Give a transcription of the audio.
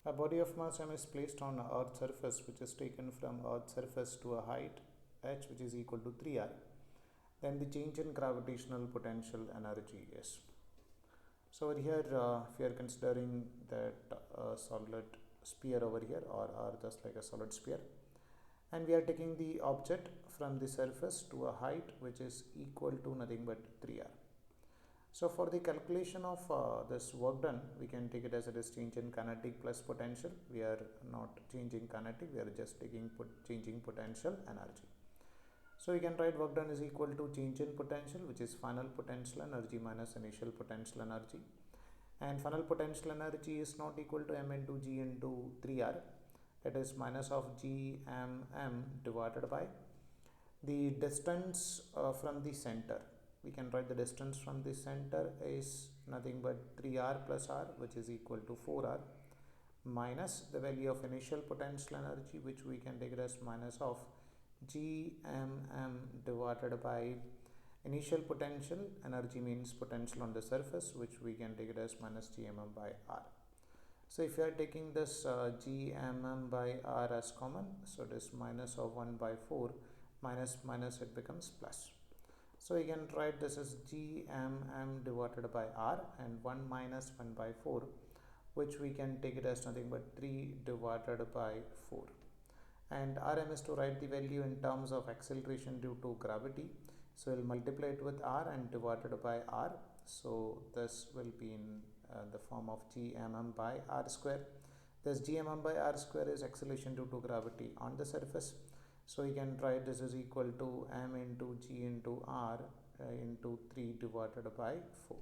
A body of mass m is placed on a earth surface which is taken from earth surface to a height h which is equal to 3r. Then the change in gravitational potential energy is. So over here if we are considering that solid sphere over here or just like a solid sphere, and we are taking the object from the surface to a height which is equal to nothing but 3r. So for the calculation of this work done, we can take it as it is change in kinetic plus potential. We are not changing kinetic, we are just changing potential energy. So we can write work done is equal to change in potential, which is final potential energy minus initial potential energy. And final potential energy is not equal to m into g into 3r. That is minus of g m divided by the distance from the center. We can write the distance from the center is nothing but 3r plus r, which is equal to 4r, minus the value of initial potential energy, which we can take it as minus of g m divided by initial potential energy means potential on the surface, which we can take it as minus g by r. So if you are taking this g by r as common, so it is minus of 1 by 4, minus it becomes plus. So you can write this as g divided by r, and 1 minus 1 by 4, which we can take it as nothing but 3 divided by 4. And rm is to write the value in terms of acceleration due to gravity. So we'll multiply it with r and divided by r. So this will be in the form of g by r square. This g by r square is acceleration due to gravity on the surface. So you can write this is equal to m into g into r into 3 divided by 4.